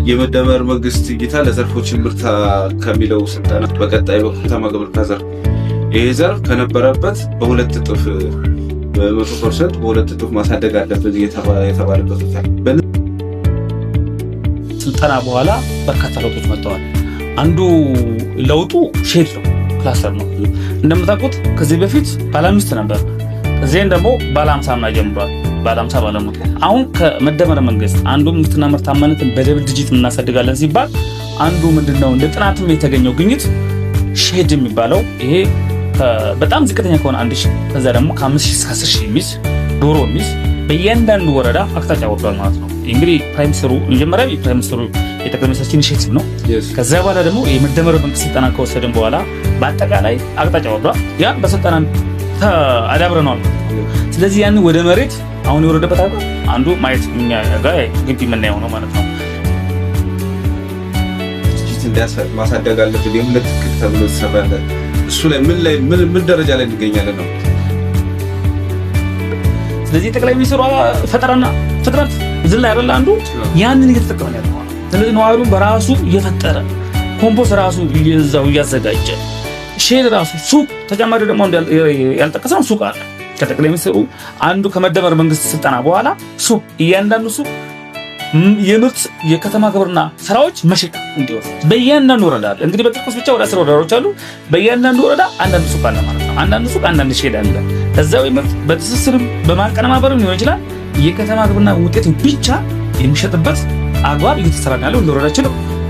የመደመር መንግስት እይታ ለዘርፎች ምርታ ከሚለው ስልጠና በቀጣይ በከተማ ግብርና ዘርፍ ይሄ ዘርፍ ከነበረበት በሁለት እጥፍ በ100% በሁለት እጥፍ ማሳደግ አለበት የተባለበት ስልጠና በኋላ በርካታ ለውጦች መጥተዋል። አንዱ ለውጡ ሼድ ነው፣ ክላስተር ነው። እንደምታውቁት ከዚህ በፊት ባለ 5 ነበር፣ እዚህን ደግሞ ባለ 50 እና ጀምሯል። ባለ 50 ባለ 100 አሁን ከመደመር መንግስት አንዱ ምርትና ምርታማነትን በደብል ዲጂት እናሳድጋለን ሲባል አንዱ ምንድነው እንደ ጥናትም የተገኘው ግኝት ሼድ የሚባለው ይሄ በጣም ዝቅተኛ ከሆነ 1000 ከዛ ደግሞ ከ5000 እስከ 10000 የሚስ ዶሮ የሚስ በእያንዳንዱ ወረዳ አቅጣጫ ወጥቷል ማለት ነው። እንግዲህ ፕራይም ሚኒስትሩ መጀመሪያ የፕራይም ሚኒስትሩ የጠቅላይ ሚኒስትር ኢኒሼቲቭ ነው። ከዛ በኋላ ደግሞ የመደመር መንግስት ስልጠና ከወሰድን በኋላ በአጠቃላይ አቅጣጫ ወጥቷል። ያ በስልጠና አዳብረናል። ስለዚህ ያን ወደ መሬት አሁን የወረደበት አንዱ ማየት እኛ ጋር ግቢ የምናየው ነው ማለት ነው። ማሳደግ አለብን የሁለት ክፍል ተብሎ ተሰራለ። እሱ ላይ ምን ደረጃ ላይ እንገኛለን ነው። ስለዚህ ጠቅላይ ሚኒስትሩ ፈጠራና ፍጥረት ዝላ አይደል አንዱ ያንን እየተጠቀመ ያለው። ስለዚህ ነዋሪው በራሱ እየፈጠረ ኮምፖስት ራሱ እየዛው እያዘጋጀ ሼድ ራሱ ሱቅ ተጨማሪ ደግሞ ያልጠቀሰው ሱቅ አለ። ከጠቅላይ ሚኒስትሩ አንዱ ከመደመር መንግስት ስልጠና በኋላ ሱቅ እያንዳንዱ ሱቅ የምርት የከተማ ግብርና ስራዎች መሸጥ እንዲወስድ በእያንዳንዱ ወረዳ አለ። እንግዲህ በጥቅስ ብቻ ወደ 10 ወረዳዎች አሉ። በእያንዳንዱ ወረዳ አንዳንድ ሱቅ አለ ማለት ነው። አንዳንድ ሱቅ አንዳንድ ሼድ አለ። እዛው የምርት በትስስርም በማቀነባበርም ሊሆን ይችላል የከተማ ግብርና ውጤት ብቻ የሚሸጥበት አግባብ እየተሰራ ያለው እንደወረዳችን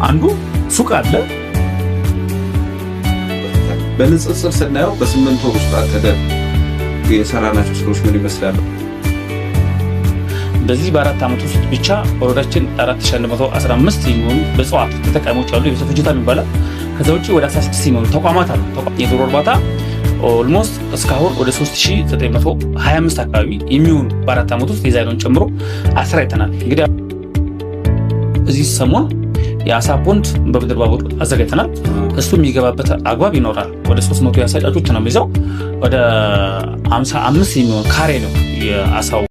አንዱ ሱቅ አለ። በንጽጽር ስናየው በ8 ወር ውስጥ አተገብ የሰራናቸው ስራዎች ምን ይመስላሉ? በዚህ በ4 ዓመት ውስጥ ብቻ ወረዳችን 4115 የሚሆኑ በእጽዋት ተጠቃሚዎች አሉ። የቤተሰብ ፍጆታ የሚባለው ከዛ ውጪ ወደ 16 የሚሆኑ ተቋማት አሉ። የዶሮ እርባታ ኦልሞስት እስካሁን ወደ 3925 አካባቢ የሚሆኑ በ4 ዓመት ውስጥ ዲዛይኑን ጨምሮ አስራይተናል። እንግዲህ እዚህ ሰሞን የአሳ ፖንድ በምድር ባቡር አዘጋጅተናል። እሱ የሚገባበት አግባብ ይኖራል። ወደ 300 የአሳ ጫጮች ነው የሚይዘው። ወደ 55 የሚሆን ካሬ ነው የአሳው